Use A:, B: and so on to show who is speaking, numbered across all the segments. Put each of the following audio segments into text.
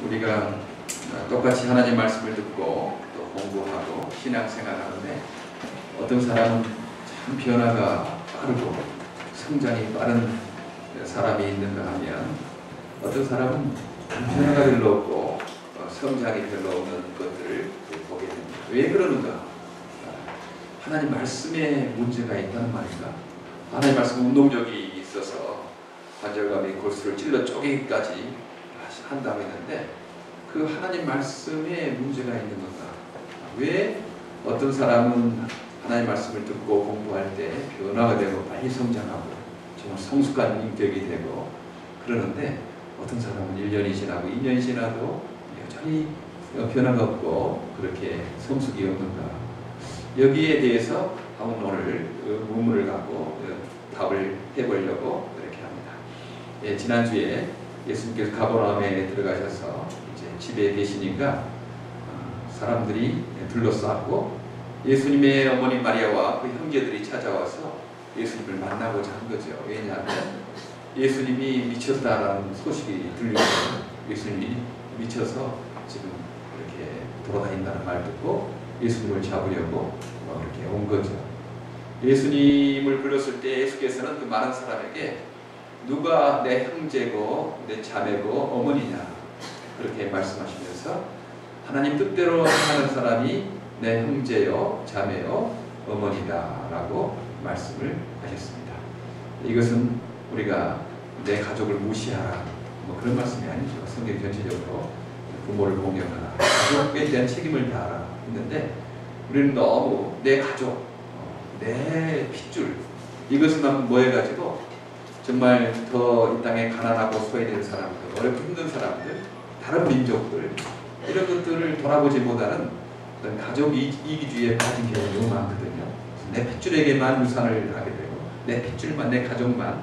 A: 우리가 똑같이 하나님 말씀을 듣고 또 공부하고 신앙생활하는데 어떤 사람은 참 변화가 빠르고 성장이 빠른 사람이 있는가 하면 어떤 사람은 변화가 별로 없고 성장이 별로 없는 것들을 보게 됩니다. 왜 그러는가? 하나님 말씀에 문제가 있다는 말인가? 하나님 말씀 운동력이 있어서 관절감이 골수를 찔러 쪼개기까지 한다고 했는데 그 하나님 말씀에 문제가 있는 건가? 왜 어떤 사람은 하나님 말씀을 듣고 공부할 때 변화가 되고 빨리 성장하고 정말 성숙한 인격이 되고 그러는데 어떤 사람은 1년이 지나고 2년이 지나도 여전히 변화가 없고 그렇게 성숙이 없는가? 여기에 대해서 한번 오늘 의문을 갖고 답을 해보려고 이렇게 합니다. 예, 지난주에 예수님께서 가버나움에 들어가셔서 이제 집에 계시니까 사람들이 둘러싸고 예수님의 어머니 마리아와 그 형제들이 찾아와서 예수님을 만나고자 한 거죠. 왜냐하면 예수님이 미쳤다라는 소식이 들리고 예수님이 미쳐서 지금 이렇게 돌아다닌다는 말 듣고 예수님을 잡으려고 이렇게 온 거죠. 예수님을 불렀을 때 예수께서는 그 많은 사람에게 누가 내 형제고 내 자매고 어머니냐 그렇게 말씀하시면서 하나님 뜻대로 하는 사람이 내 형제요 자매요 어머니다 라고 말씀을 하셨습니다. 이것은 우리가 내 가족을 무시하라 뭐 그런 말씀이 아니죠. 성경 전체적으로 부모를 공경하라 가족에 대한 책임을 다하라 했는데 우리는 너무 내 가족 내 핏줄 이것만 모여가지고 정말 더 이 땅에 가난하고 소외된 사람들, 어렵고 힘든 사람들, 다른 민족들 이런 것들을 돌아보지 못하는 어떤 가족 이기주의에 빠진 경우가 너무 많거든요. 내 핏줄에게만 유산을 하게 되고 내 핏줄만, 내 가족만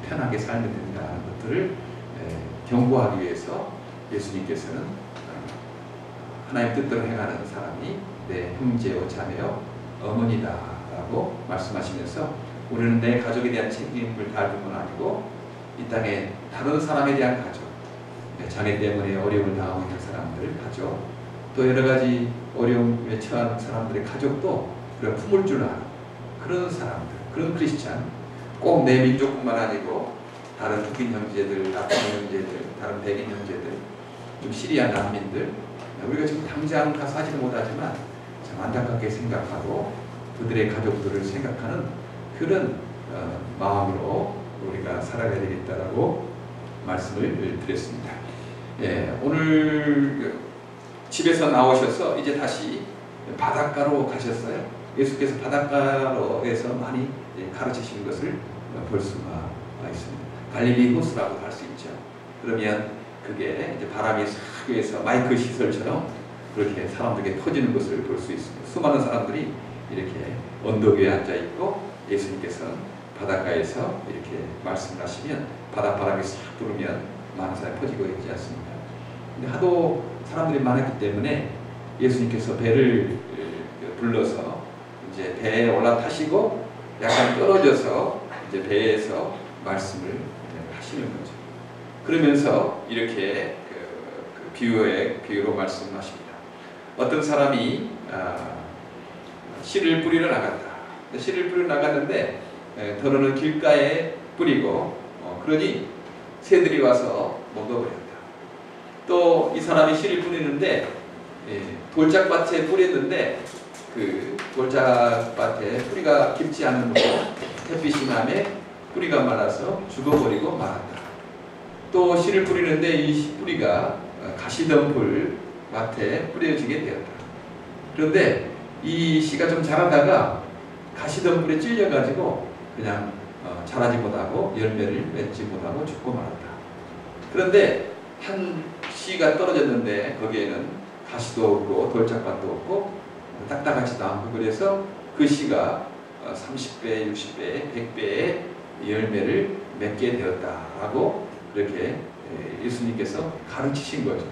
A: 편하게 살면 된다는 것들을 경고하기 위해서 예수님께서는 하나님 뜻대로 행하는 사람이 내 형제요 자매요 어머니다 라고 말씀하시면서 우리는 내 가족에 대한 책임을 다할 뿐만 아니고 이 땅에 다른 사람에 대한 가족, 장애 때문에 어려움을 당하고 있는 사람들 가족, 또 여러 가지 어려움에 처한 사람들의 가족도 우리가 품을 줄 아는 그런 사람들, 그런 크리스찬, 꼭 내 민족뿐만 아니고 다른 흑인 형제들, 아프린 형제들, 다른 백인 형제들, 좀 시리아 난민들, 우리가 지금 당장 가서 하지는 못하지만 참 안타깝게 생각하고 그들의 가족들을 생각하는 그런 마음으로 우리가 살아가야 되겠다라고 말씀을 드렸습니다. 예, 오늘 집에서 나오셔서 이제 다시 바닷가로 가셨어요. 예수께서 바닷가로에서 많이 가르치시는 것을 볼 수가 있습니다. 갈릴리 호수라고 할 수 있죠. 그러면 그게 이제 바람이 싹 위에서 마이크 시설처럼 그렇게 사람들에게 터지는 것을 볼 수 있습니다. 수많은 사람들이 이렇게 언덕 위에 앉아 있고 예수님께서는 바닷가에서 이렇게 말씀을 하시면 바닷바람이 싹 불으면 많은 사람이 퍼지고 있지 않습니까? 근데 하도 사람들이 많았기 때문에 예수님께서 배를 불러서 이제 배에 올라타시고 약간 떨어져서 이제 배에서 말씀을 하시는 거죠. 그러면서 이렇게 비유로 말씀하십니다. 어떤 사람이 씨를 뿌리러 나갔다. 씨를 뿌리러 나갔는데 더러는 길가에 뿌리고 그러니 새들이 와서 먹어버렸다. 또 이 사람이 씨를 뿌리는데 돌짝밭에 뿌렸는데 그 돌짝밭에 뿌리가 깊지 않은 곳 햇빛이 남에 뿌리가 말라서 죽어버리고 말았다. 또 씨를 뿌리는데 이 뿌리가 가시덤불 밭에 뿌려지게 되었다. 그런데 이 씨가 좀 자라다가 가시덤불에 찔려가지고 그냥 자라지 못하고 열매를 맺지 못하고 죽고 말았다. 그런데 한 씨가 떨어졌는데 거기에는 가시도 없고 돌짝밭도 없고 딱딱하지도 않고 그래서 그 씨가 30배, 60배, 100배의 열매를 맺게 되었다라고 이렇게 예수님께서 가르치신 거죠.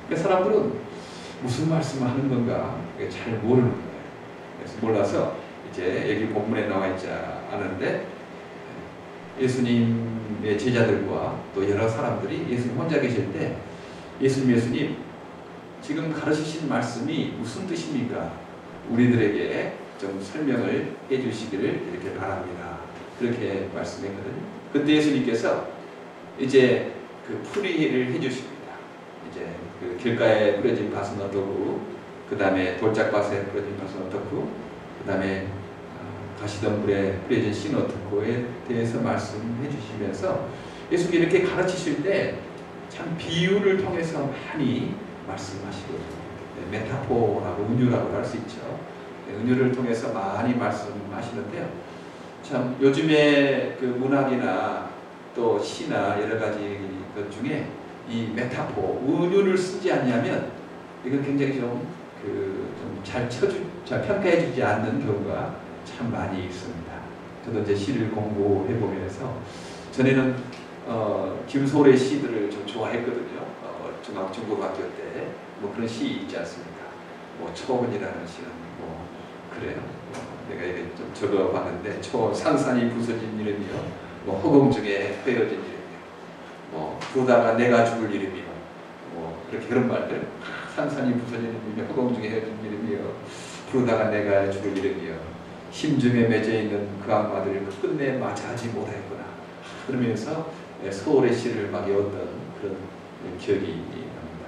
A: 그러니까 사람들은 무슨 말씀을 하는 건가 잘 모르는 거예요. 그래서 몰라서 이제 여기 본문에 나와 있지 않은데 예수님의 제자들과 또 여러 사람들이 예수님 혼자 계실 때 예수님 지금 가르치신 말씀이 무슨 뜻입니까? 우리들에게 좀 설명을 해주시기를 이렇게 바랍니다. 그렇게 말씀했거든요. 그때 예수님께서 이제 그 풀이를 해주십니다. 이제 그 길가에 뿌려진 밭은 어떻고, 그 다음에 돌짝밭에 뿌려진 밭은 어떻고, 그 다음에 가시덤불에 뿌려진 씨는 어떻고에 대해서 말씀해 주시면서 예수님이 이렇게 가르치실 때 참 비유를 통해서 많이 말씀하시거든요. 메타포라고 은유라고 할 수 있죠. 은유를 통해서 많이 말씀하시는데요. 참 요즘에 그 문학이나 또 시나 여러 가지 것 중에 이 메타포, 은유를 쓰지 않냐면 이건 굉장히 좀 잘 평가해주지 않는 경우가 참 많이 있습니다. 저도 이제 시를 공부해 보면서 전에는 김소래 시들을 좀 좋아했거든요. 중고등학교 때 뭐 그런 시 있지 않습니까? 뭐 초원이라는 시는 뭐 그래요. 내가 이게 좀 적어봤는데 상산이 부서진 이름이요, 뭐 허공 중에 헤어진 이름이요, 뭐 부르다가 내가 죽을 이름이요, 뭐 그렇게 그런 말들. 상산이 부서진 이름이요, 허공 중에 헤어진 이름이요, 부르다가 내가 죽을 이름이요, 심중에 맺어 있는 그 악마들을 끝내 마주하지 못하였구나. 그러면서 서울의 시를 막 외웠던 그런 기억이 납니다.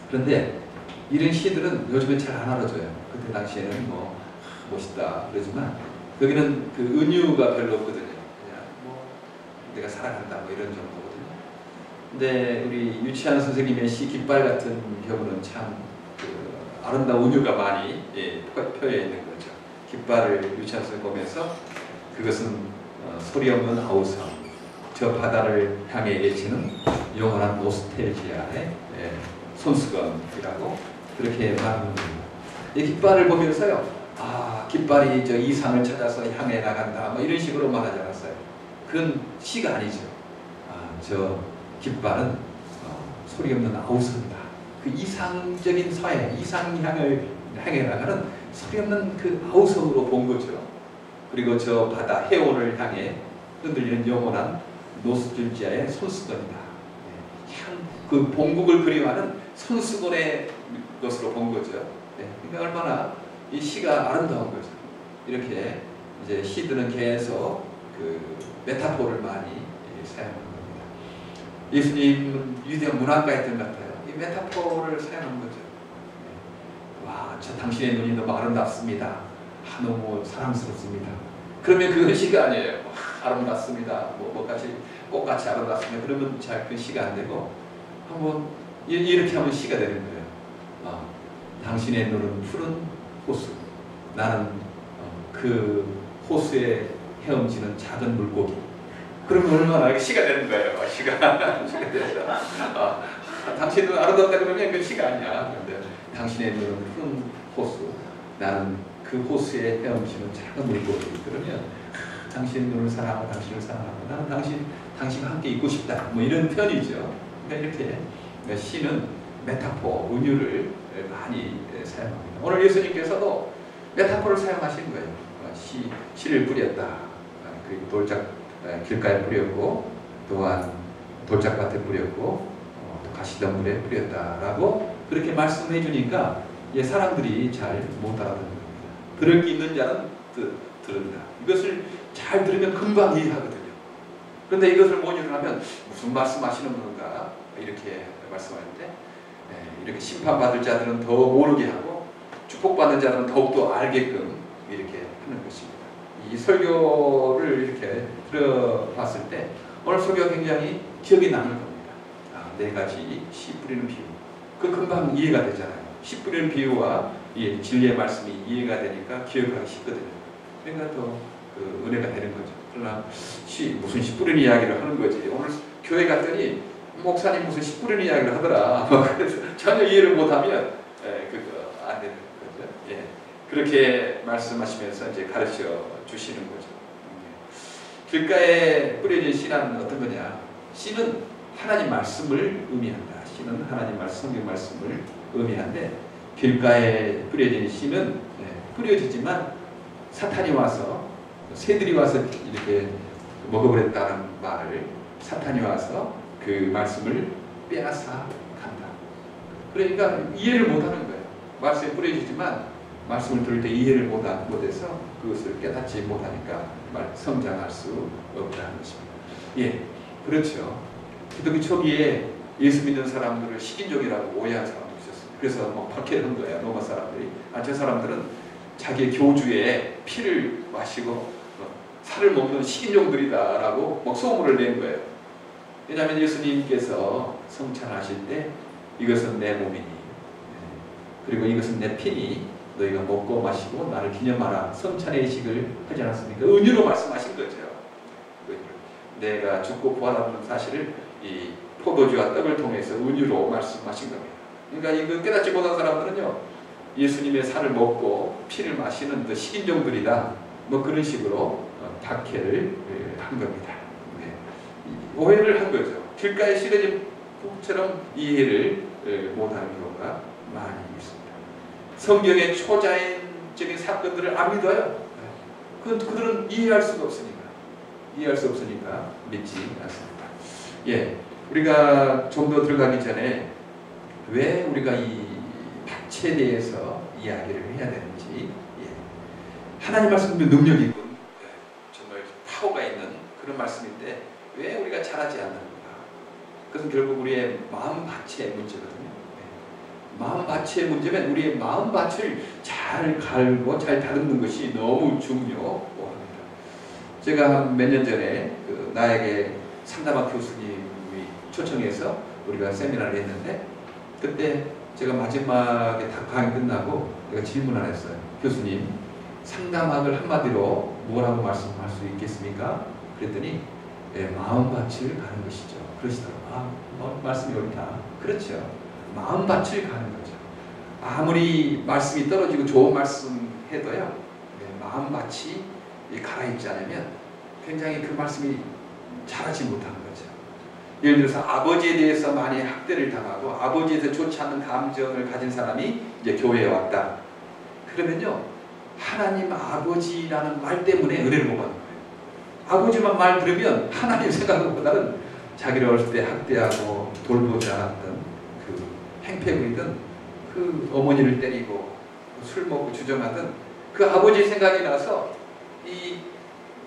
A: 그런데 이런 시들은 요즘에 잘 안 알아줘요. 그때 당시에는 뭐 멋있다 그러지만 여기는 그 은유가 별로 없거든요. 그냥 뭐 내가 살아간다 뭐 이런 정도거든요. 근데 우리 유치한 선생님의 시 깃발 같은 경우는 참 그 아름다운 은유가 많이 표해 있는 거죠. 깃발을 유치한 선생님 보면서 그것은 소리 없는 아우성, 저 바다를 향해 예치는 영원한 노스텔지아의 손수건이라고 그렇게 말하는 겁니다. 이 깃발을 보면서요, 깃발이 저 이상을 찾아서 향해 나간다 뭐 이런 식으로 말하지 않았어요. 그건 시가 아니죠. 저 깃발은 소리 없는 아우성이다. 그 이상적인 사회, 이상향을 향해 나가는 소리 없는 그 아우성으로 본 거죠. 그리고 저 바다 해온을 향해 흔들리는 영원한 노스텔지아의 손수건이다. 그 본국을 그리워하는 손수건의 것으로 본 거죠. 그러니까 얼마나 이 시가 아름다운 거죠. 이렇게 이제 시들은 계속 그 메타포를 많이 사용하는 겁니다. 예수님은 위대한 문학가였던 것 같아요. 이 메타포를 사용하는 거죠. 와, 저 당신의 눈이 너무 아름답습니다. 너무 사랑스럽습니다. 그러면 그건 시가 아니에요. 아름답습니다. 꽃같이 아름답습니다. 그러면 잘 그 시가 안 되고 한번 이렇게 하면 시가 되는 거예요. 당신의 눈은 푸른 호수, 나는 그 호수에 헤엄치는 작은 물고기. 그러면 얼마나 시가 되는 거예요. 시가 돼서 당신의 눈은 아름답다 그러면 그 시가 아니야. 그런데 당신의 눈은 푸른 호수, 나는 그 호수에 헤엄치는 작은 물고기. 그러면 당신의 눈을 사랑하고 당신을 사랑하고 나는 당신과 함께 있고 싶다. 뭐 이런 표현이죠. 그러니까 이렇게 시는 메타포, 은유를 많이 사용합니다. 오늘 예수님께서도 메타포를 사용하신 거예요. 씨를 뿌렸다. 그 길가에 뿌렸고, 또한 돌짝밭에 뿌렸고, 또 가시덤불에 뿌렸다라고 그렇게 말씀해 주니까 사람들이 잘 못 알아듣는 겁니다. 들을 게 있는 자는 들은다. 이것을 잘 들으면 금방 이해하거든요. 그런데 이것을 못 이해하면 무슨 말씀하시는 건가 이렇게 말씀하는데, 이렇게 심판받을 자들은 더 모르게 하고 축복받는 자들은 더욱더 알게끔 이렇게 하는 것입니다. 이 설교를 이렇게 들어봤을 때 오늘 설교가 굉장히 기억에 남을 겁니다. 4가지 씨 뿌리는 비유. 그 금방 이해가 되잖아요. 씨 뿌리는 비유와 진리의 말씀이 이해가 되니까 기억하기 쉽거든요. 그러니까 더 은혜가 되는 거죠. 그러나 무슨 씨 뿌리는 이야기를 하는 거지. 오늘 교회 갔더니 목사님 무슨 씨 뿌리는 이야기를 하더라. 그래서 전혀 이해를 못하면 그거 안 되는 거죠. 그렇게 말씀하시면서 이제 가르쳐 주시는 거죠. 길가에 뿌려진 씨는 어떤 거냐? 씨는 하나님 말씀을 의미한다. 씨는 하나님 말씀, 성경 말씀을 의미한데 길가에 뿌려진 씨는 뿌려지지만 사탄이 와서 새들이 와서 이렇게 먹어버렸다는 말을 사탄이 와서 그 말씀을 빼앗아 간다. 그러니까 이해를 못하는 거예요. 말씀에 뿌려지지만 말씀을 들을 때 이해를 못해서 그것을 깨닫지 못하니까 성장할 수 없다는 것입니다. 예, 그렇죠. 기독교 초기에 예수 믿는 사람들을 식인종이라고 오해한 사람도 있었어요. 그래서 막 박해한 거예요. 로마 사람들이. 저 사람들은 자기의 교주의 피를 마시고 살을 먹는 식인종들이다라고 막 소문을 낸 거예요. 왜냐하면 예수님께서 성찬하실 때 이것은 내 몸이니 그리고 이것은 내 피니 너희가 먹고 마시고 나를 기념하라. 성찬의 의식을 하지 않았습니까? 은유로 말씀하신 거죠. 내가 죽고 부활하는 사실을 이 포도주와 떡을 통해서 은유로 말씀하신 겁니다. 그러니까 이거 깨닫지 못한 사람들은요, 예수님의 살을 먹고 피를 마시는 그 식인종들이다. 뭐 그런 식으로 박해를 한 겁니다. 네. 오해를 한 거죠. 길가에 시래진 북처럼 이해를 못하는 경우가 많이 있습니다. 성경의 초자연적인 사건들을 안 믿어요. 그들은 이해할 수가 없으니까. 이해할 수 없으니까 믿지 않습니다. 예, 우리가 좀 더 들어가기 전에 왜 우리가 이 밭에 대해서 이야기를 해야 되는지, 예. 하나님 말씀도 능력이 있고 정말 파워가 있는 그런 말씀인데 왜 우리가 잘하지 않는가? 그것은 결국 우리의 마음밭의 문제거든요. 마음밭의 문제면 우리의 마음밭을 잘 갈고 잘 다듬는 것이 너무 중요합니다. 제가 몇 년 전에 나에게 상담학 교수님이 초청해서 우리가 세미나를 했는데 그때 제가 마지막에 다 강의 끝나고 내가 질문을 했어요. 교수님, 상담학을 한마디로 뭐라고 말씀할 수 있겠습니까? 그랬더니 마음밭을 가는 것이죠. 그러시더라고요. 말씀이 옳다. 그렇죠. 마음밭을 가는 거죠. 아무리 말씀이 떨어지고 좋은 말씀 해도요, 마음밭이 갈아입지 않으면 굉장히 그 말씀이 자라지 못하는 거죠. 예를 들어서 아버지에 대해서 많이 학대를 당하고 아버지에 대해서 좋지 않은 감정을 가진 사람이 이제 교회에 왔다. 그러면요, 하나님 아버지라는 말 때문에 은혜를 못 받는 거예요. 아버지만 말 들으면 하나님 생각보다는 자기를 어렸을 때 학대하고 돌보지 않았던 그 행패부리던 그 어머니를 때리고 술 먹고 주정하던 그 아버지의 생각이 나서 이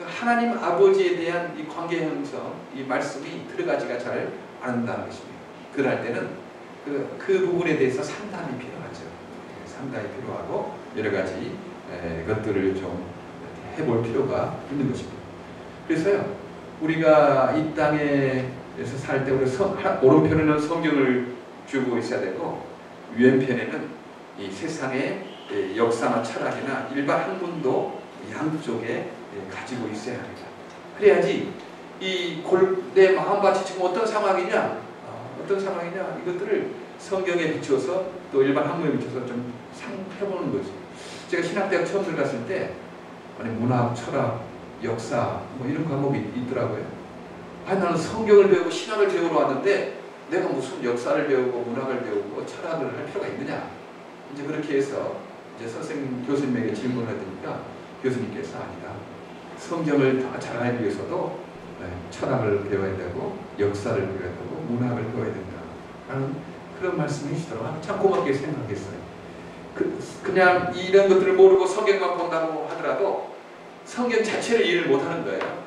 A: 하나님 아버지에 대한 이 관계 형성, 이 말씀이 들어가지가 잘 않는다는 것입니다. 그럴 때는 그 부분에 대해서 상담이 필요하죠. 상담이 필요하고 여러 가지 것들을 좀 해볼 필요가 있는 것입니다. 그래서요, 우리가 이 땅에서 살 때 우리 오른편에는 성경을 주고 있어야 되고 왼편에는 이 세상의 역사나 철학이나 일반 학문도 양쪽에 가지고 있어야 합니다. 그래야지 내 마음밭이 지금 어떤 상황이냐, 이것들을 성경에 비추어서 또 일반 학문에 비추어서 좀 해보는 거죠. 제가 신학대학 처음 들어갔을 때 문학, 철학, 역사 뭐 이런 과목이 있더라고요. 나는 성경을 배우고 신학을 배우러 왔는데 내가 무슨 역사를 배우고 문학을 배우고 철학을 할 필요가 있느냐. 이제 그렇게 해서 이제 선생님, 교수님에게 질문을 하니까 교수님께서 아니다. 성경을 다 잘 알기 위해서도 철학을 배워야 되고 역사를 배워야 되고 문학을 배워야 된다. 라는 그런 말씀을 해주시더라고요. 참 고맙게 생각했어요. 그냥 이런 것들을 모르고 성경만 본다고 하더라도 성경 자체를 이해를 못하는 거예요.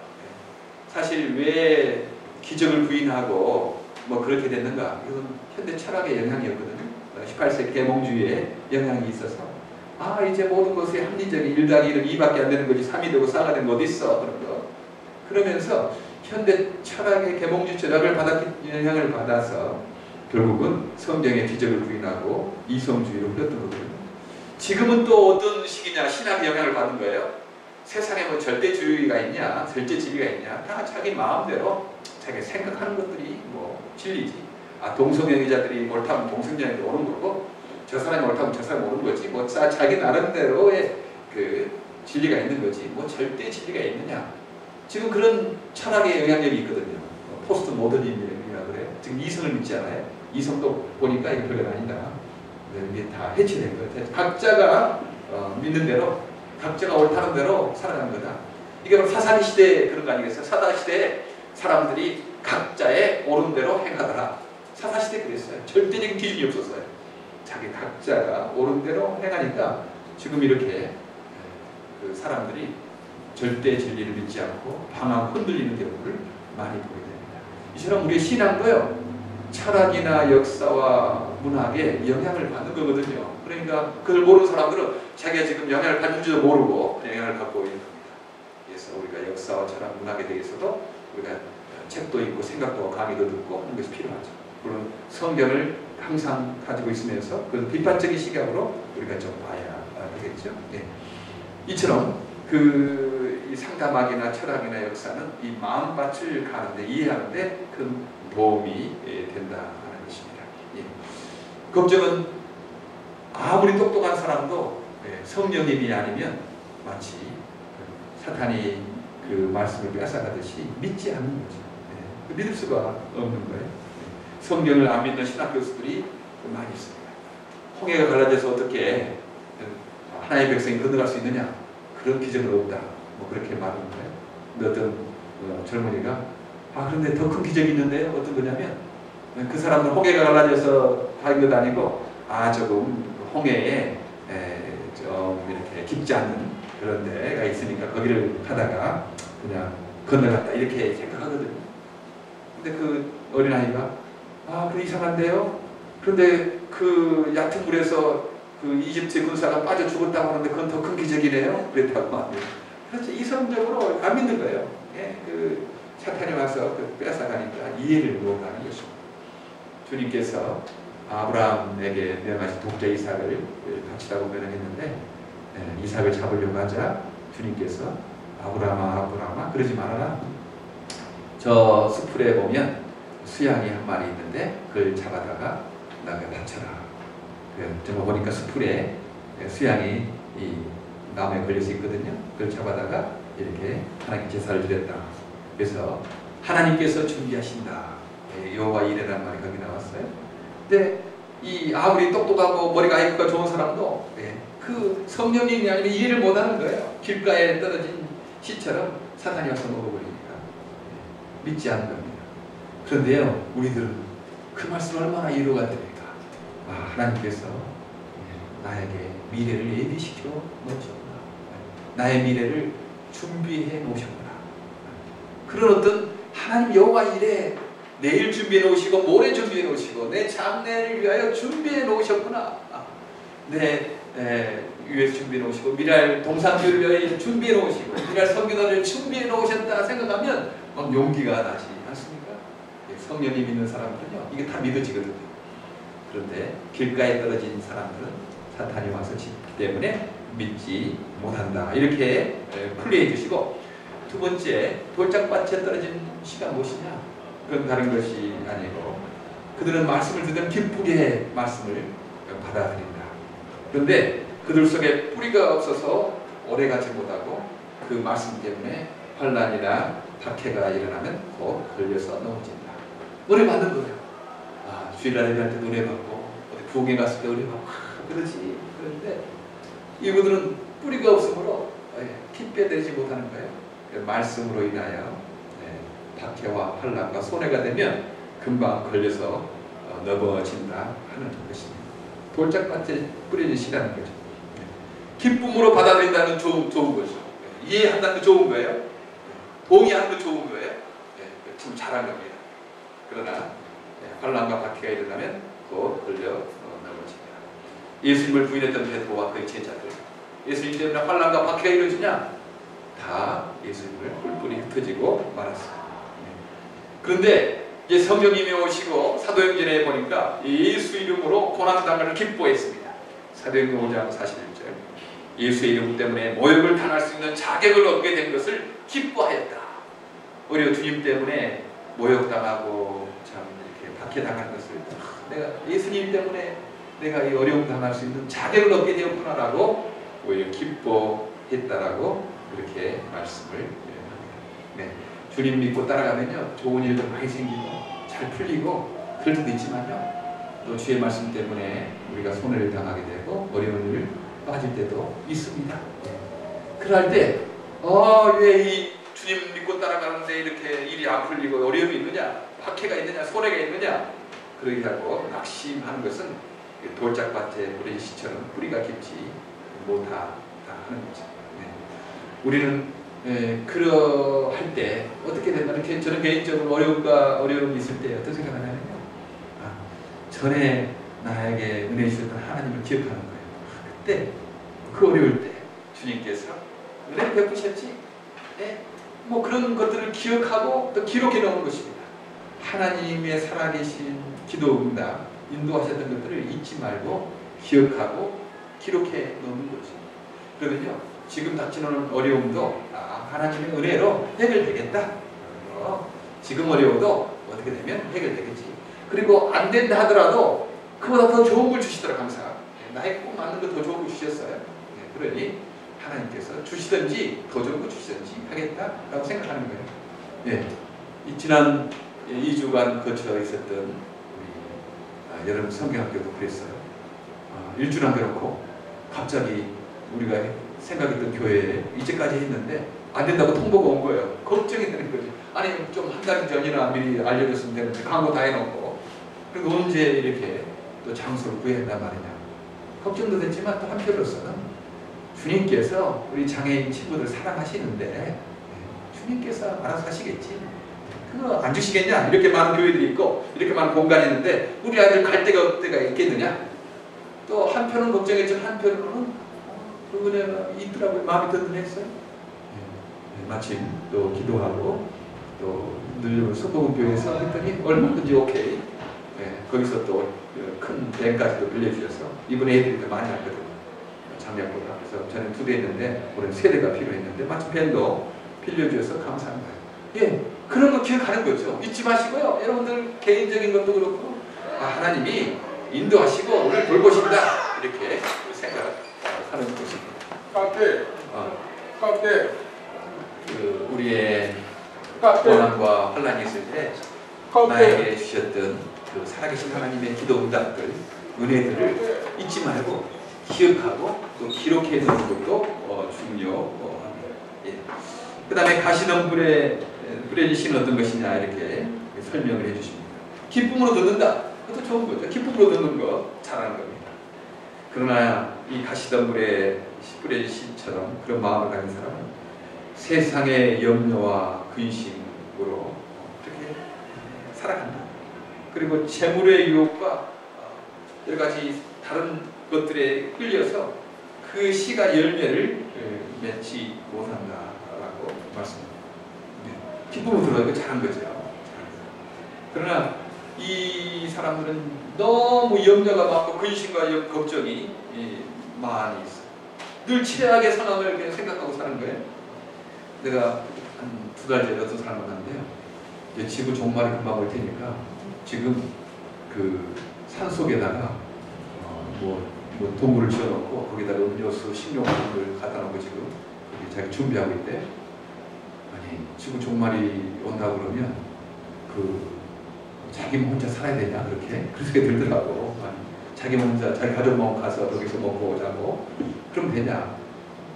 A: 사실 왜 기적을 부인하고 뭐 그렇게 됐는가? 이건 현대 철학의 영향이었거든요. 18세기 계몽주의의 영향이 있어서 이제 모든 것이 합리적인 1+1은 2밖에 안 되는 거지 3이 되고 4가 되는 거 어디 있어? 그런 거. 그러면서 현대 철학의 계몽주의 철학을 영향을 받아서 결국은 성경의 기적을 부인하고 이성주의로 흘렀던 거거든요. 지금은 또 어떤 식이냐? 신학의 영향을 받은 거예요. 세상에 뭐 절대주의가 있냐, 절대진리가 있냐, 다 자기 마음대로 자기가 생각하는 것들이 뭐 진리지. 동성애자들이 옳다면 동성애자들이 옳은 거고, 저 사람이 옳다면 저 사람이 옳은 거지. 뭐 자기 나름대로의 그 진리가 있는 거지. 뭐 절대 진리가 있느냐. 지금 그런 철학의 영향력이 있거든요. 포스트 모더니즘이라고 그래요. 지금 이성을 믿지 않아요. 이성도 보니까 이게 별거 아니다. 이게 다 해체된 거예요. 각자가 믿는 대로, 각자가 옳다는 대로 살아가는 거다. 이게 바로 사사기 시대 그런 거 아니겠어요? 사사 시대에 사람들이 각자의 옳은 대로 행하더라. 사사 시대 그랬어요. 절대적인 기준이 없었어요. 자기 각자가 옳은 대로 행하니까 지금 이렇게 그 사람들이 절대 진리를 믿지 않고 방황 흔들리는 경우를 많이 보게 됩니다. 이처럼 우리의 신앙도요, 철학이나 역사와 문학에 영향을 받는 거거든요. 그러니까 그걸 모르는 사람들은 자기가 지금 영향을 받는지도 모르고 영향을 갖고 있는 겁니다. 그래서 우리가 역사와 철학, 문학에 대해서도 우리가 책도 읽고 생각도 하고 강의도 듣고 하는 것이 필요하죠. 물론 성경을 항상 가지고 있으면서 그 비판적인 시각으로 우리가 좀 봐야 되겠죠. 네. 이처럼 이 상담학이나 철학이나 역사는 이 마음밭을 가는데, 이해하는데 큰 도움이 된다는 것입니다. 예. 걱정은 아무리 똑똑한 사람도 성령님이 아니면 마치 사탄이 그 말씀을 뺏어가듯이 믿지 않는 거죠. 믿을 수가 없는 거예요. 성경을 안 믿는 신학 교수들이 많이 있습니다. 홍해가 갈라져서 어떻게 하나님의 백성이 건너갈 수 있느냐? 그런 기적은 없다. 뭐 그렇게 말하는 거예요. 근데 어떤 젊은이가 그런데 더 큰 기적이 있는데요. 어떤 거냐면 그 사람은 홍해가 갈라져서 가는 것도 아니고 조금 홍해에 좀 이렇게 깊지 않은 그런 데가 있으니까 거기를 가다가 그냥 건너갔다 이렇게 생각하거든요. 근데 그 어린아이가 그래 이상한데요? 그런데 그 얕은 물에서 그 이집트 군사가 빠져 죽었다고 하는데 그건 더 큰 기적이네요? 그랬다고 말해요. 그렇죠. 이성적으로 안 믿는 거예요. 예, 그 사탄이 와서 뺏어가니까 이해를 못하는 것입니다. 주님께서 아브라함에게 명하신 독자 이삭을 바치라고 명령했는데 이삭을 잡으려고 하자 주님께서 아브라함아 그러지 말아라. 저 숲풀에 보면 수양이 한 마리 있는데 그걸 잡아다가 나에게 바쳐라. 제가 보니까 숲풀에 수양이 이 나무에 걸려서 있거든요. 그걸 잡아다가 이렇게 하나님 제사를 드렸다. 그래서 하나님께서 준비하신다. 여호와 이레라는 말이 거기 나왔어요. 근데 이 아무리 똑똑하고 머리가 IQ가 좋은 사람도 그 성령님이 아니면 이해를 못하는 거예요. 길가에 떨어진 씨처럼 사탄이 와서 먹어버리니까 믿지 않는 겁니다. 그런데요, 우리들은 그 말씀 얼마나 이해가 됩니까? 하나님께서 나에게 미래를 예비시켜 놓으셨구나. 나의 미래를 준비해 놓으셨구나. 그런 어떤 하나님 여호와 이래 내일 준비해 놓으시고 모레 준비해 놓으시고 내 장래를 위하여 준비해 놓으셨구나. 내 위해서 준비해 놓으시고 미랄 동산주를 위하여 준비해 놓으시고 미랄 성교단을 준비해 놓으셨다 생각하면 막 용기가 나지 않습니까? 성령이 믿는 사람들은요, 이게 다 믿어지거든요. 그런데 길가에 떨어진 사람들은 사탄이 와서 짓기 때문에 믿지 못한다. 이렇게 풀이해 주시고, 두 번째, 돌짝밭에 떨어진 씨가 무엇이냐? 그건 다른 것이 아니고 그들은 말씀을 듣는 기쁘게 말씀을 받아들인다. 그런데 그들 속에 뿌리가 없어서 오래가지 못하고 그 말씀 때문에 환난이나 박해가 일어나면 곧 걸려서 넘어진다. 노래 받는 거예요. 주일날 예배할 때 노래 받고 어디 부흥회 갔을 때 노래 받고 그러지. 그런데 이분들은 뿌리가 없으므로 피 빼내지 못하는 거예요. 말씀으로 인하여 박해와 환난과 손해가 되면 금방 걸려서 넘어진다 하는 것입니다. 돌짝밭에 뿌려진 씨라는 거죠. 기쁨으로 받아들인다는 건 좋은 거죠. 이해한다는 건 좋은 거예요. 동의하는 건 좋은 거예요. 참 잘한 겁니다. 그러나 환난과 박해가 일어나면 곧 걸려 넘어집니다. 예수님을 부인했던 베드로와 그의 제자들, 예수님 때문에 환난과 박해가 이루어지냐? 다 예수님을 뿔뿔이 흩어지고 말았어요. 그런데 이제 성령님이 오시고 사도행전에 보니까 예수 이름으로 고난당을 기뻐했습니다. 사도행전 5장 41절, 예수의 이름 때문에 모욕을 당할 수 있는 자격을 얻게 된 것을 기뻐하였다. 오히려 주님 때문에 모욕당하고 참 이렇게 박해당하는 것을 내가 예수님 때문에 내가 이 어려움 당할 수 있는 자격을 얻게 되었구나라고 오히려 기뻐했다라고 그렇게 말씀을 합니다. 주님 믿고 따라가면요, 좋은 일도 많이 생기고 잘 풀리고 그럴 때도 있지만요, 또 주의 말씀 때문에 우리가 손해를 당하게 되고 어려운 일을 빠질 때도 있습니다. 그럴 때 왜 이 주님 믿고 따라가는데 이렇게 일이 안 풀리고 어려움이 있느냐, 박해가 있느냐, 손해가 있느냐, 그러게 하고 낙심하는 것은 돌짝밭에 뿌린 씨처럼 뿌리가 깊지 못하 하는 거죠. 네. 우리는 그러할 때 어떻게 된다? 이렇게 저는 개인적으로 어려움이 있을 때 어떤 생각을 하냐면요. 전에 나에게 은혜 주셨던 하나님을 기억하는 거예요. 그때 그 어려울 때 주님께서 은혜를 베푸셨지. 네? 뭐 그런 것들을 기억하고 또 기록해 놓은 것입니다. 하나님의 살아계신 기도 응답 인도하셨던 것들을 잊지 말고 기억하고 기록해 놓는 거죠. 그러면요 지금 닥치는 어려움도 하나님의 은혜로 해결되겠다. 지금 어려워도 어떻게 되면 해결되겠지. 그리고 안 된다 하더라도 그보다 더 좋은 걸 주시더라. 감사. 나의 꼭 맞는 거 더 좋은 거 주셨어요. 그러니 하나님께서 주시든지 더 좋은 거 주시든지 하겠다라고 생각하는 거예요. 예, 지난 2주간 거쳐 있었던 우리 여름 성경학교도 그랬어요. 일주일 남겨놓고 갑자기 우리가 생각했던 교회에 이제까지 했는데 안 된다고 통보가 온 거예요. 걱정이 되는 거지. 아니 좀 한 달 전이나 미리 알려줬으면 되는데 광고 다 해놓고 그리고 언제 이렇게 또 장소를 구했단 말이냐. 걱정도 됐지만 또 한편으로서는 주님께서 우리 장애인 친구들 사랑하시는데 주님께서 알아서 하시겠지. 그거 안 주시겠냐? 이렇게 많은 교회들이 있고 이렇게 많은 공간이 있는데 우리 아이들 갈 데가 있겠느냐? 또 한편은 걱정했지만 한편으로는 그 은혜가 있더라고요. 마음이 든든했어요. 마침 또 기도하고 또 늘 성공교회에서 했더니 얼마든지 오케이. 거기서 또 큰 밴까지도 빌려주셔서 이번에 애들이 더 많이 왔거든요. 작년보다. 그래서 저는 2대 했는데 올해는 3대가 필요했는데 마침 밴도 빌려주셔서 감사합니다. 예, 그런 거 기억하는 거죠. 잊지 마시고요. 여러분들 개인적인 것도 그렇고 하나님이 인도하시고 우리를 돌보신다 이렇게 생각하는 것입니다.
B: 카페
A: 우리의 고난과 환란이 있을 때 나에게 주셨던 그 살아계신 하나님의 기도 응답들 은혜들을 잊지 말고 기억하고 또 기록해 두는 것도 중요합니다. 예. 그 다음에 가시덤불에 뿌려지신 어떤 것이냐 이렇게 설명을 해주십니다. 기쁨으로 듣는다. 그것도 좋은 거죠. 기쁨으로 듣는 거 잘하는 겁니다. 그러나 이 가시덤불에 뿌려진 씨처럼 그런 마음을 가진 사람은 세상의 염려와 근심으로 그렇게 살아간다. 그리고 재물의 유혹과 여러 가지 다른 것들에 끌려서 그 씨가 열매를 맺지 못한다라고 말씀합니다. 기쁨으로 들어요. 이거 잘한 거죠. 그러나 이 사람들은 너무 염려가 많고 근심과 걱정이 많이 있어요. 늘 최악의 상황을 그냥 생각하고 사는 거예요. 내가 한 2달 전에 어떤 사람을 만났는데요. 이제 지구 종말이 금방 올 테니까 지금 그 산속에다가 뭐 동굴을 지어놓고 거기다가 음료수, 식료품을 갖다 놓고 지금 거기 자기 준비하고 있대. 아니 지구 종말이 온다고 그러면 그 자기만 혼자 살아야 되냐 그렇게 들더라고. 아니, 자기만 혼자 자기 가족만 가서 거기서 먹고 자고 그럼 되냐?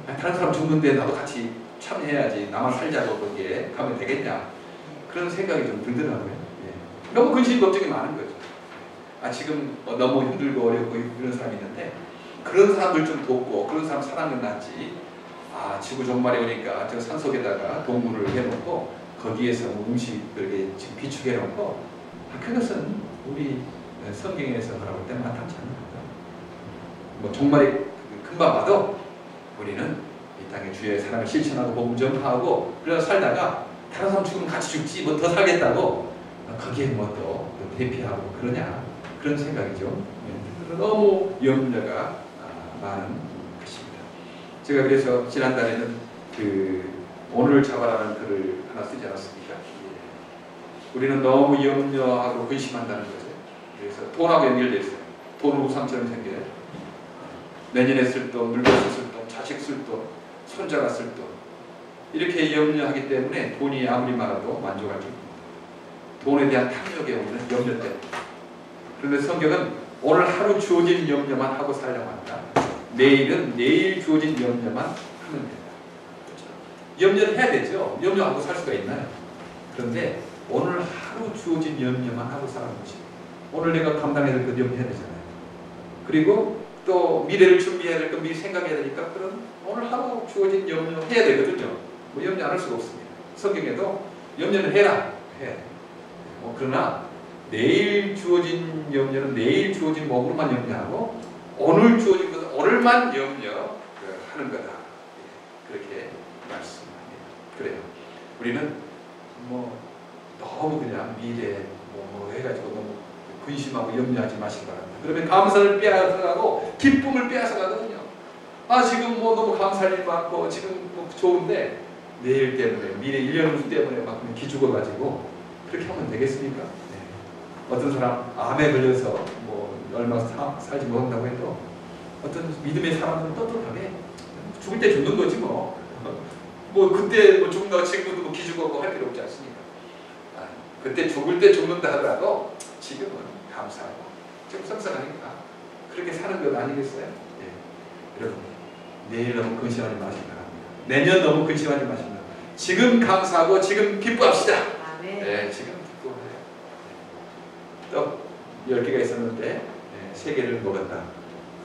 A: 아니, 다른 사람 죽는데 나도 같이 참여해야지. 나만 살자고 거기에 가면 되겠냐? 그런 생각이 좀 들더라고요. 예. 너무 근심 걱정이 많은 거죠. 지금 너무 힘들고 어렵고 이런 사람이 있는데 그런 사람들 좀 돕고 그런 사람 사랑은 낫지. 지구 종말이 오니까 저 산속에다가 동굴을 해놓고 거기에서 뭐 음식을 지금 비축해놓고 그것은 우리 성경에서 말할 때 마땅치 않은 거다. 뭐 종말이 금방 와도 우리는 이 땅에 주의 사랑을 실천하고 복음 전파하고 그래서 살다가 다른 사람 죽으면 같이 죽지 뭐 더 살겠다고 거기에 뭐 또 대피하고 그러냐 그런 생각이죠. 너무 염려가 많은 것입니다. 제가 그래서 지난달에는 그 오늘 잡아라는 글을 하나 쓰지 않았습니까? 우리는 너무 염려하고 근심한다는 거죠. 그래서 돈하고 연결되어 있어요. 돈은 우상처럼 생겨요. 내년에 쓸 돈, 늙어서 쓸 돈, 자식 쓸 돈, 손자가 쓸 돈 이렇게 염려하기 때문에 돈이 아무리 많아도 만족할 줄 없습니다. 돈에 대한 탐욕에 오는 염려 때문에. 그런데 성경은 오늘 하루 주어진 염려만 하고 살려고 한다. 내일은 내일 주어진 염려만 하면 된다. 그렇죠? 염려를 해야 되죠. 염려하고 살 수가 있나요? 그런데 오늘 하루 주어진 염려만 하고 살아는 것입니다. 오늘 내가 감당해야 될 것 염려해야 되잖아요. 그리고 또 미래를 준비해야 될 거 미리 생각해야 되니까 그런 오늘 하루 주어진 염려 해야 되거든요. 뭐 염려 안 할 수가 없습니다. 성경에도 염려는 해라. 해. 그러나 내일 주어진 염려는 내일 주어진 목으로만 염려하고 오늘 주어진 것은 오늘만 염려하는 거다. 그렇게 말씀합니다. 그래요. 우리는 뭐 너무 그냥 미래 뭐 해가지고 너무 근심하고 염려하지 마시기 바랍니다. 그러면 감사를 빼앗아가고 기쁨을 빼앗아가거든요. 아 지금 뭐 너무 감사할 일 많고 지금 뭐 좋은데 내일 때문에 미래 1년 후 때문에 막 기죽어가지고 그렇게 하면 되겠습니까? 네. 어떤 사람 암에 걸려서 뭐 얼마 살지 못한다고 해도 어떤 믿음의 사람들은 떳떳하게 죽을 때 죽는 거지 뭐. 뭐 그때 뭐 죽는다고 지금도 뭐 기죽고 할 필요 없지 않습니까? 그때 죽을 때 죽는다 하더라도 지금은 감사하고 지금 썩썩하니까 그렇게 사는 것 아니겠어요? 네. 여러분 내일 너무 근심하지 마시기 바랍니다. 내년 너무 근심하지 마십니다. 지금 감사하고 지금 기뻐합시다. 네, 지금 기뻐해요. 또 10개가 있었는데 네, 3개를 먹었다.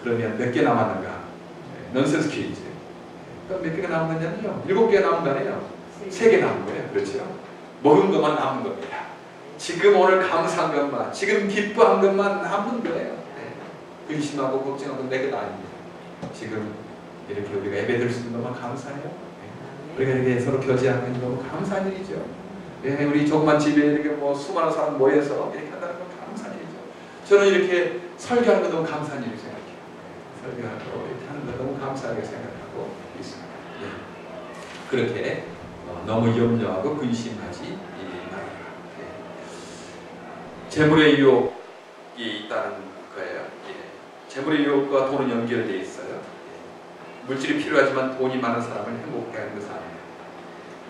A: 그러면 몇 개 남았는가? 네, 넌센스 퀴즈. 그럼 몇 개가 남은 거냐면요. 7개가 남은 거 아니에요. 3개 남은 거예요. 그렇죠? 먹은 것만 남은 겁니다. 지금 오늘 감사한 것만, 지금 기뻐한 것만 남은 거예요. 네. 근심하고 걱정하고 내 것 아닙니다. 지금 이렇게 우리가 예배드릴 수 있는 것만 감사해요. 네. 우리가 이렇게 서로 교제하는 게 너무 감사한 일이죠. 네. 우리 조그만 집에 이렇게 뭐 수많은 사람 모여서 이렇게 한다는 건 감사한 일이죠. 저는 이렇게 설교하는 거 너무 감사한 일이라고 생각해요. 설교하고 이렇게 하는 거 너무 감사하게 생각하고 있습니다. 네. 그렇게 너무 염려하고 근심하지 말아라. 예. 재물의 유혹이 있다는 거예요. 예. 재물의 유혹과 돈은 연결되어 있어요. 예. 물질이 필요하지만 돈이 많은 사람을 행복하게 하는 것은 아닙니다.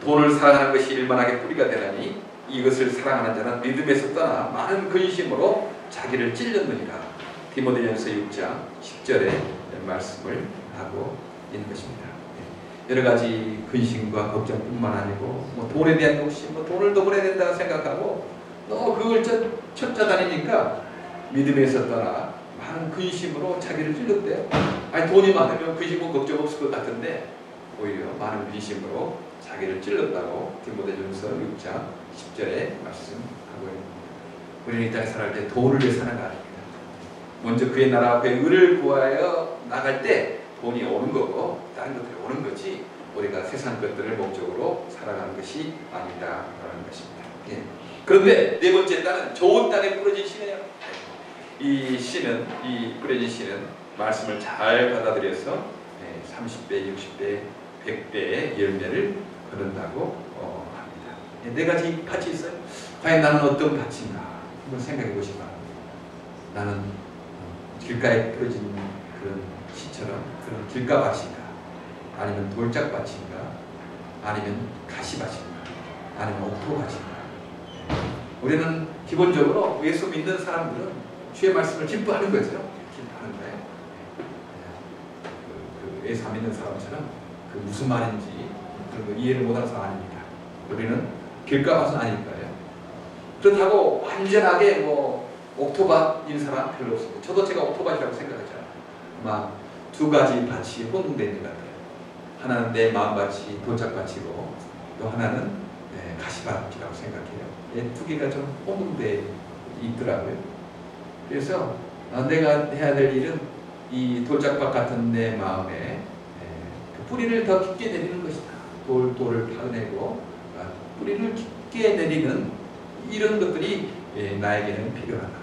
A: 돈을 사랑하는 것이 일만하게 뿌리가 되나니 이것을 사랑하는 자는 믿음에서 떠나 많은 근심으로 자기를 찔렸느니라. 디모데전서 6장 10절의 말씀을 하고 있는 것입니다. 여러 가지 근심과 걱정뿐만 아니고 뭐 돈에 대한 욕심, 뭐 돈을 더 벌어야 된다고 생각하고 너무 그걸 쫓아다니니까 믿음에서 떠나 많은 근심으로 자기를 찔렀대요. 아니 돈이 많으면 근심은 걱정 없을 것 같은데 오히려 많은 근심으로 자기를 찔렀다고 디모데전서 6장 10절에 말씀하고 있습니다. 우리는 이 땅에 살아갈 때 돈을 위해 사는 거 아닙니다. 먼저 그의 나라 앞에 의를 구하여 나갈 때 돈이 오는 거고 다른 것들이 오는 거지 우리가 세상 것들을 목적으로 살아가는 것이 아니다라는 것입니다. 예. 그런데 네 번째 땅은 좋은 땅에 뿌려진 씨네요. 이 씨는 이 뿌려진 씨는 말씀을 잘 받아들여서 30배, 60배, 100배의 열매를 거둔다고 합니다. 네 가지 가치 있어요. 과연 나는 어떤 가치인가 한번 생각해 보시기 바랍니다. 나는 길가에 뿌려진 그런 씨처럼 그런 길가밭인가, 아니면 돌짝밭인가, 아니면 가시밭인가, 아니면 옥토밭인가. 우리는 기본적으로 예수 믿는 사람들은 주의 말씀을 기뻐하는 거죠. 기뻐하는 거예요. 예수 안 믿는 사람처럼 그 무슨 말인지 그런 거 이해를 못하는 사람 아닙니다. 우리는 길가밭은 아닐 거예요. 그렇다고 완전하게 뭐 옥토밭인 사람 별로 없습니다. 저도 제가 옥토밭이라고 생각하잖아요. 아마 두 가지 밭이 혼동되어 있는 것 같아요. 하나는 내 마음밭이 돌짝밭이고 또 하나는 가시밭이라고 생각해요. 두 개가 좀 혼동되어 있더라고요. 그래서 내가 해야 될 일은 이 돌짝밭 같은 내 마음에 그 뿌리를 더 깊게 내리는 것이다. 돌을 파내고 뿌리를 깊게 내리는 이런 것들이 나에게는 필요하다.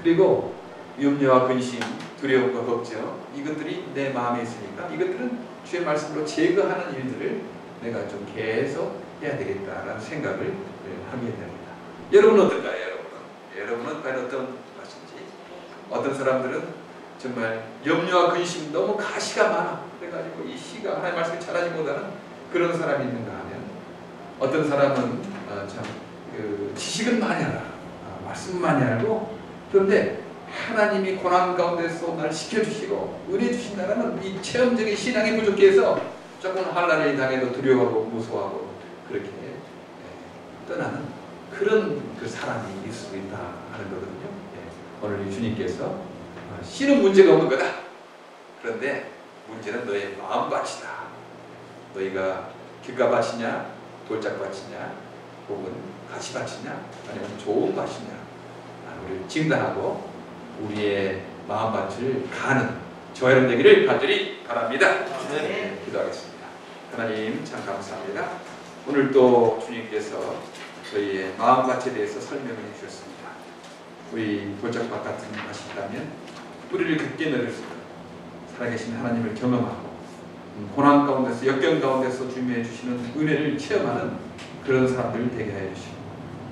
A: 그리고 염려와 근심, 두려움과 걱정 이것들이 내 마음에 있으니까 이것들은 주의 말씀으로 제거하는 일들을 내가 좀 계속 해야 되겠다라는 생각을 하게 됩니다. 여러분은 어떨까요? 여러분은 과연 어떤 것인지. 어떤 사람들은 정말 염려와 근심 너무 가시가 많아. 그래가지고 이 시가 하나님의 말씀을 잘하지 못하는 그런 사람이 있는가 하면 어떤 사람은 지식은 많이 알아. 말씀 많이 알고 그런데 하나님이 고난 가운데서 날 지켜주시고 은혜 주신다는 이 체험적인 신앙이 부족해서 조금 환난을 당해도 두려워하고 무서워하고 그렇게 떠나는 그런 그 사람이 있을 수 있다 하는 거거든요. 오늘 주님께서 씨는 문제가 없는 거다. 그런데 문제는 너의 마음밭이다. 너희가 길가밭이냐, 돌짝밭이냐, 혹은 가시밭이냐, 아니면 좋은 밭이냐, 우리를 진단하고 우리의 마음밭을 가는 저와 여러분 되기를 간절히 바랍니다. 네, 기도하겠습니다. 하나님 참 감사합니다. 오늘 또 주님께서 저희의 마음밭에 대해서 설명을 해주셨습니다. 우리 돌짝밭 같은 밭이 있다면 뿌리를 깊게 내려서 살아계신 하나님을 경험하고 고난 가운데서 역경 가운데서 주님의 주시는 은혜를 체험하는 그런 사람들 되게 해 주시고,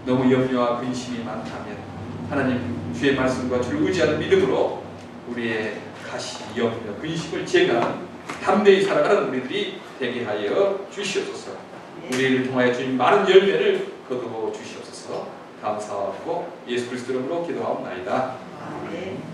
A: 너무 염려와 근심이 많다면 하나님 주의 말씀과 주를 의지하는 믿음으로 우리의 가시, 염려, 근심을 제거하는 담대히 살아가는 우리들이 되게 하여 주시옵소서. 우리를 통하여 주님 많은 열매를 거두어 주시옵소서. 감사하고 예수 그리스도 이름으로 기도하옵나이다. 아멘.